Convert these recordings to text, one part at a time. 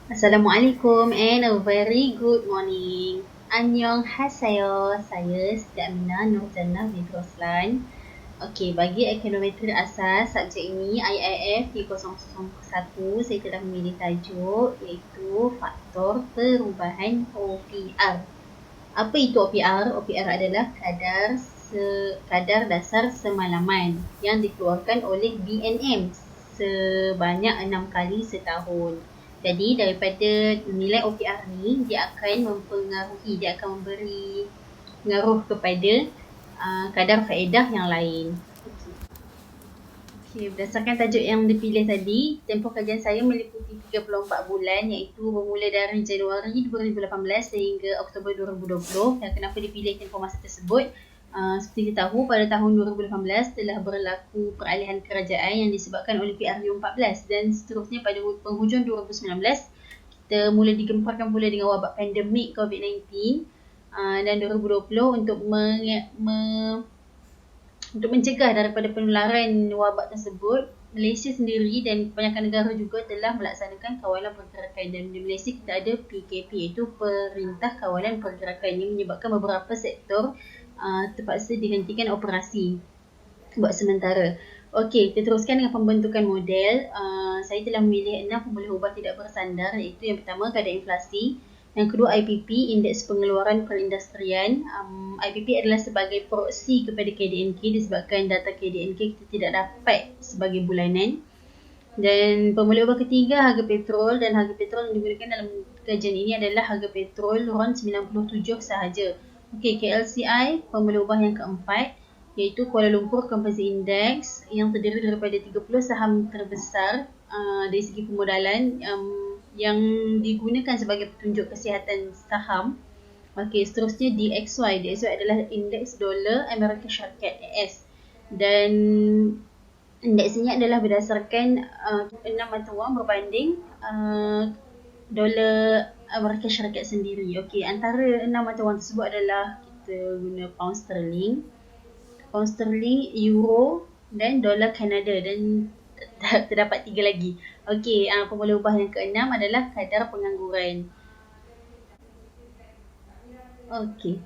Assalamualaikum and a very good morning. Annyeonghaseyo. Saya Siti Aminah Nurjannah binti Roslan. Okey, bagi ekonometri asas subjek ini IIF T001 saya telah memilih tajuk iaitu faktor perubahan OPR. Apa itu OPR? OPR adalah kadar dasar semalaman yang dikeluarkan oleh BNM sebanyak 6 kali setahun. Jadi daripada nilai OPR ni dia akan memberi pengaruh kepada kadar faedah yang lain. Okay, berdasarkan tajuk yang dipilih tadi, tempoh kajian saya meliputi 34 bulan iaitu bermula dari Januari 2018 sehingga Oktober 2020. Dan kenapa dipilih tempoh masa tersebut? Seperti kita tahu, pada tahun 2018 telah berlaku peralihan kerajaan yang disebabkan oleh PRU14 dan seterusnya pada penghujung 2019 kita mula digemparkan pula dengan wabak pandemik COVID-19 dan 2020 untuk mencegah daripada penularan wabak tersebut. Malaysia sendiri dan kebanyakan negara juga telah melaksanakan kawalan pergerakan, dan di Malaysia kita ada PKP iaitu Perintah Kawalan Pergerakan yang menyebabkan beberapa sektor terpaksa dihentikan operasi buat sementara. Okey, kita teruskan dengan pembentukan model. Saya telah memilih 6 pemboleh ubah tidak bersandar iaitu yang pertama kadar inflasi, yang kedua IPP, Indeks Pengeluaran Perindustrian. IPP adalah sebagai proksi kepada KDNK disebabkan data KDNK kita tidak dapat sebagai bulanan. Dan pemboleh ubah ketiga harga petrol, dan harga petrol yang digunakan dalam kajian ini adalah harga petrol RON 97 sahaja. Okey, KLCI pemboleh ubah yang keempat iaitu Kuala Lumpur Composite Index yang terdiri daripada 30 saham terbesar dari segi permodalan yang digunakan sebagai petunjuk kesihatan saham. Okey, seterusnya DXY. DXY adalah Indeks Dolar Amerika Syarikat AS, dan indeks ini adalah berdasarkan 6 mata wang berbanding dolar Amerika Syarikat sendiri. Okey, antara 6 mata wang tersebut adalah kita guna pound sterling, euro dan dolar Kanada, dan terdapat 3 lagi. Okey, pemboleh ubah yang keenam adalah kadar pengangguran. Okey,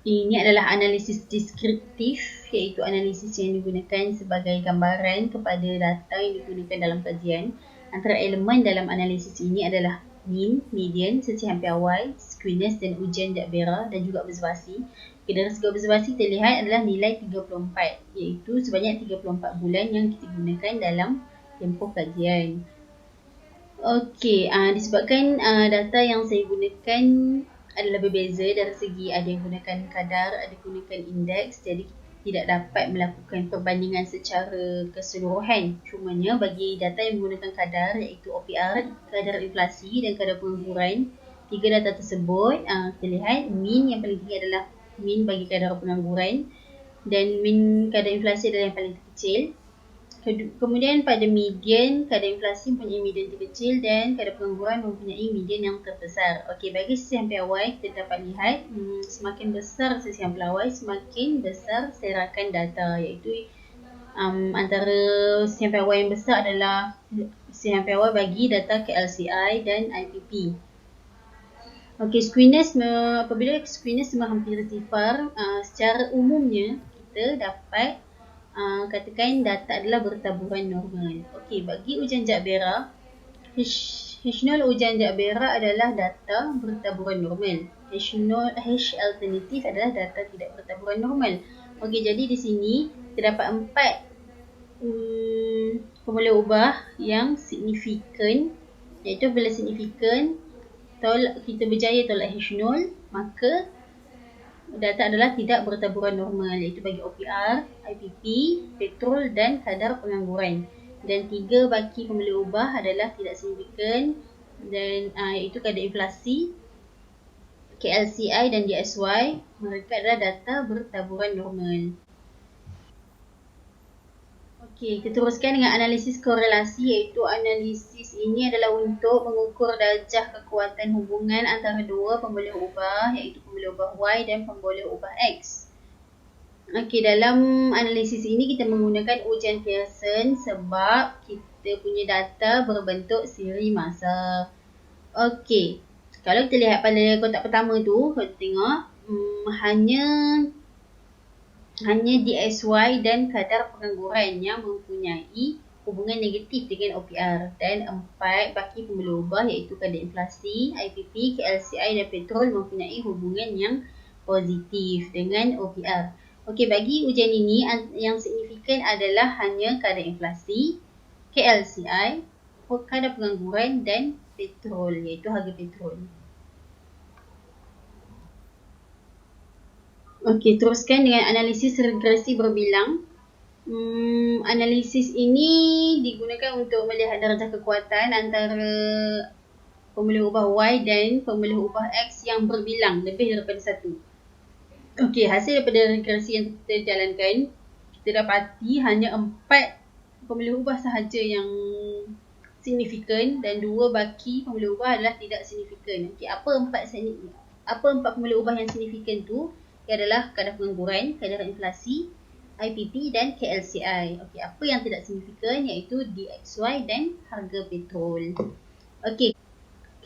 ini adalah analisis deskriptif iaitu analisis yang digunakan sebagai gambaran kepada data yang digunakan dalam kajian. Antara elemen dalam analisis ini adalah mean, median, sesi hampir awal, skewness dan ujian Jakbera dan juga observasi. Dari segi observasi terlihat adalah nilai 34 iaitu sebanyak 34 bulan yang kita gunakan dalam tempoh kajian. Okey, disebabkan data yang saya gunakan adalah berbeza dari segi ada yang gunakan kadar, ada yang gunakan indeks, jadi tidak dapat melakukan perbandingan secara keseluruhan. Cumanya bagi data yang menggunakan kadar iaitu OPR, kadar inflasi dan kadar pengangguran, tiga data tersebut terlihat mean yang paling tinggi adalah mean bagi kadar pengangguran dan mean kadar inflasi adalah yang paling terkecil. Kemudian pada median, kadar inflasi mempunyai median terkecil dan kadar pengangguran mempunyai median yang terbesar. Okey, bagi sesi hampir awal kita dapat lihat semakin besar sesi hampir awal semakin besar serakan data, iaitu antara sesi hampir awal yang besar adalah sesi hampir awal bagi data KLCI dan IPP. Okey, skewness, apabila skewness menghampiri sifar, secara umumnya kita dapat katakan data adalah bertaburan normal. Okey, bagi ujian Jakbera, H0 ujian Jakbera adalah data bertaburan normal. H alternatif adalah data tidak bertaburan normal. Okey, jadi di sini terdapat 4 pemboleh ubah yang signifikan, iaitu bila signifikan kita berjaya tolak H0, maka data adalah tidak bertaburan normal, iaitu bagi OPR, IPP, petrol dan kadar pengangguran. Dan 3 baki pemboleh ubah adalah tidak signifikan, dan iaitu kadar inflasi, KLCI dan DXY. Mereka adalah data bertaburan normal. Okey, kita teruskan dengan analisis korelasi, iaitu analisis ini adalah untuk mengukur darjah kekuatan hubungan antara dua pemboleh ubah, iaitu pemboleh ubah Y dan pemboleh ubah X. Okey, dalam analisis ini kita menggunakan ujian Pearson sebab kita punya data berbentuk siri masa. Okey. Kalau kita lihat pada kotak pertama tu, kalau kita tengok hanya DXY dan kadar pengangguran yang mempunyai hubungan negatif dengan OPR, dan 4 baki pemboleh ubah iaitu kadar inflasi, IPP, KLCI dan petrol mempunyai hubungan yang positif dengan OPR. Okey, bagi ujian ini yang signifikan adalah hanya kadar inflasi, KLCI, kadar pengangguran dan petrol iaitu harga petrol. Okey, teruskan dengan analisis regresi berbilang. Analisis ini digunakan untuk melihat darjah kekuatan antara pemboleh ubah Y dan pemboleh ubah X yang berbilang lebih daripada 1. Okey, hasil daripada regresi yang kita jalankan, kita dapati hanya 4 pemboleh ubah sahaja yang signifikan dan 2 baki pemboleh ubah adalah tidak signifikan. Okey, apa 4 pemboleh ubah yang signifikan tu? Ia adalah kadar pengangguran, kadar inflasi, IPP dan KLCI. Okey, apa yang tidak signifikan iaitu DXY dan harga petrol. Okey,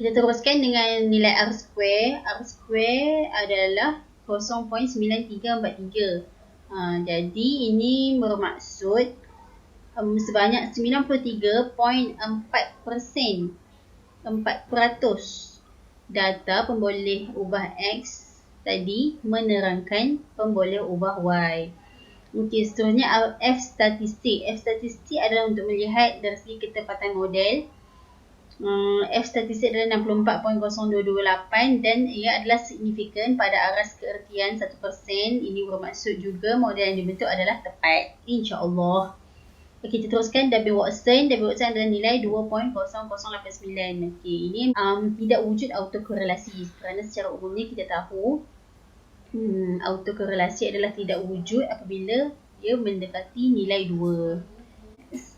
kita teruskan dengan nilai R square. R square adalah 0.9343. Jadi ini bermaksud sebanyak 93.4% data pemboleh ubah X tadi menerangkan pemboleh ubah Y. Okey, seterusnya F statistik. F statistik adalah untuk melihat dari segi ketepatan model. F statistik adalah 64.0228 dan ia adalah signifikan pada aras keertian 1%. Ini bermaksud juga model yang dibentuk adalah tepat, insya-Allah. Okey, kita teruskan W Watson. W Watson adalah nilai 2.0089. Okey, ini tidak wujud autokorelasi kerana secara umumnya kita tahu autokorelasi adalah tidak wujud apabila dia mendekati nilai 2.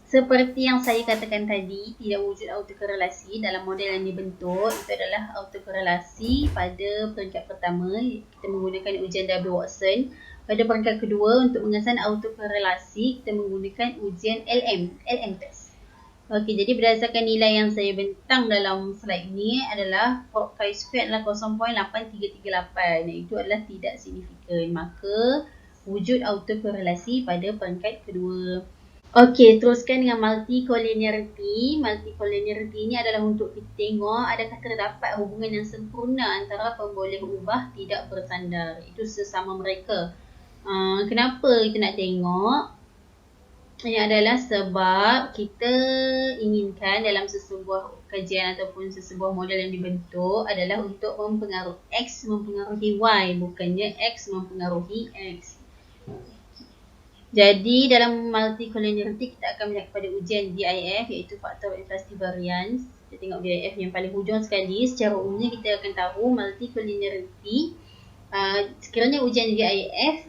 Seperti yang saya katakan tadi, tidak wujud autokorelasi dalam model yang dibentuk. Itu adalah autokorelasi pada peringkat pertama, kita menggunakan ujian W Watson. Pada peringkat kedua, untuk mengesan autokorelasi, kita menggunakan ujian LM test. Okey, jadi berdasarkan nilai yang saya bentang dalam slide ini adalah chi-square adalah 0.8338. Itu adalah tidak signifikan. Maka wujud autokorelasi pada peringkat kedua. Okey, teruskan dengan multicollinearity. Multicollinearity ini adalah untuk kita tengok adakah terdapat hubungan yang sempurna antara pemboleh ubah tidak bersandar. Itu sesama mereka. Kenapa kita nak tengok? Ini adalah sebab kita inginkan dalam sesebuah kajian ataupun sesebuah model yang dibentuk adalah untuk X mempengaruhi Y, bukannya X mempengaruhi X. Jadi dalam multicollinearity kita akan melihat kepada ujian VIF iaitu faktor inflasi variance. Kita tengok VIF yang paling hujung sekali. Secara umumnya kita akan tahu multicollinearity sekiranya ujian VIF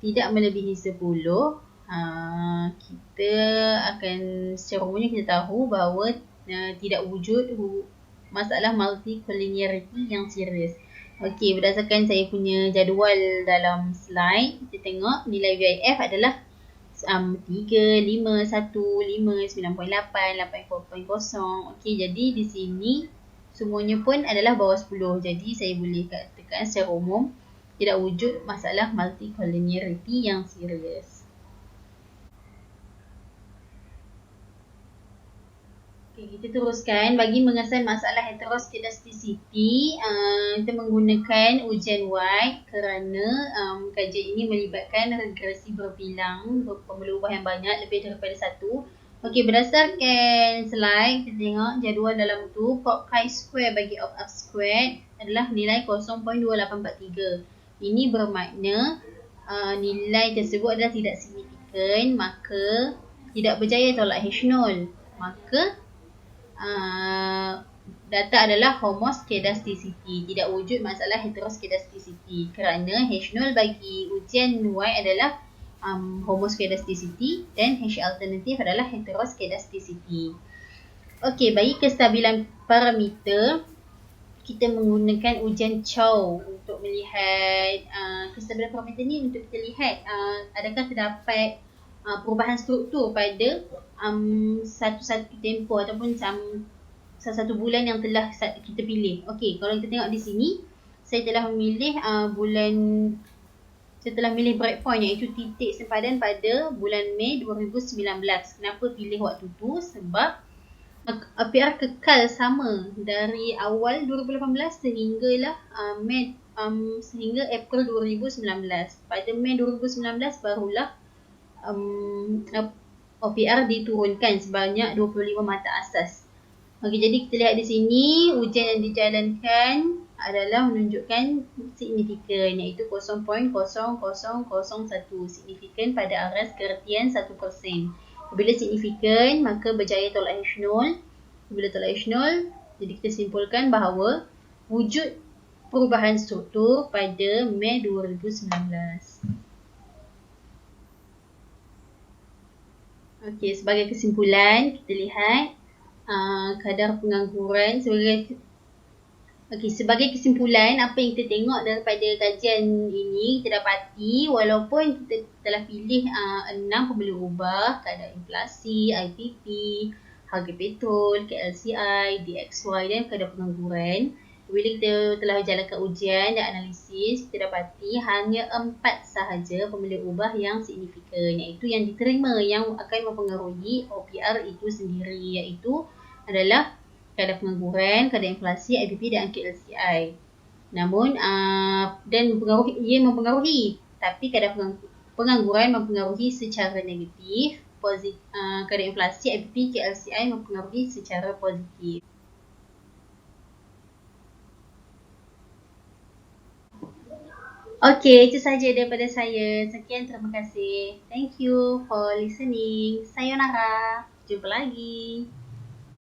tidak melebihi 10, kita akan secara umumnya kita tahu bahawa tidak wujud masalah multicollinearity yang serius. Okey, berdasarkan saya punya jadual dalam slide, kita tengok nilai VIF adalah 3, 5, 1, 5, 9.8, 8.0. Okey, jadi di sini semuanya pun adalah bawah 10. Jadi saya boleh katakan secara umum tidak wujud masalah multicollinearity yang serius. Okay, kita teruskan. Bagi mengesan masalah heteroskedasticity, kita menggunakan ujian White kerana kajian ini melibatkan regresi berbilang pemboleh ubah yang banyak, lebih daripada 1. Okey, berdasarkan slide, kita tengok jadual dalam tu, chi-square bagi of R square adalah nilai 0.2843. Ini bermakna nilai tersebut adalah tidak signifikan, maka tidak berjaya tolak H0. Maka data adalah homoskedasticity, tidak wujud masalah heteroskedasticity kerana H0 bagi ujian Y adalah homoskedasticity dan H alternatif adalah heteroskedasticity. Okey, bagi kestabilan parameter kita menggunakan ujian Chow untuk melihat kestabilan parameter ni, untuk kita lihat adakah terdapat perubahan struktur pada satu-satu tempoh ataupun salah satu bulan yang telah kita pilih. Okey, kalau kita tengok di sini, saya telah memilih saya telah memilih breakpoint iaitu titik sempadan pada bulan Mei 2019. Kenapa pilih waktu tu? Sebab APR kekal sama dari awal 2018 sehinggalah sehingga April 2019. Pada Mei 2019 barulah OPR diturunkan sebanyak 25 mata asas. Okey, jadi kita lihat di sini ujian yang dijalankan adalah menunjukkan signifikan iaitu 0.0001 signifikan pada aras kertian 1%. Apabila signifikan maka berjaya tolak H0. Apabila tolak H0, jadi kita simpulkan bahawa wujud perubahan struktur pada Mei 2019. Okey, sebagai kesimpulan kita lihat kadar pengangguran sebagai kesimpulan apa yang kita tengok daripada kajian ini, kita dapati walaupun kita telah pilih 6 pembeli ubah, kadar inflasi, IPP, harga petrol, KLCI, DXY dan kadar pengangguran, bila kita telah jalankan ujian dan analisis, kita dapati hanya 4 sahaja pembeli ubah yang signifikan, iaitu yang diterima yang akan mempengaruhi OPR itu sendiri, iaitu adalah kadar pengangguran, kadar inflasi, IPP dan KLCI. Namun dan ia mempengaruhi, tapi kadar pengangguran mempengaruhi secara negatif, kadar inflasi, IPP, KLCI mempengaruhi secara positif. Okey, itu sahaja daripada saya. Sekian, terima kasih. Thank you for listening. Sayonara. Jumpa lagi.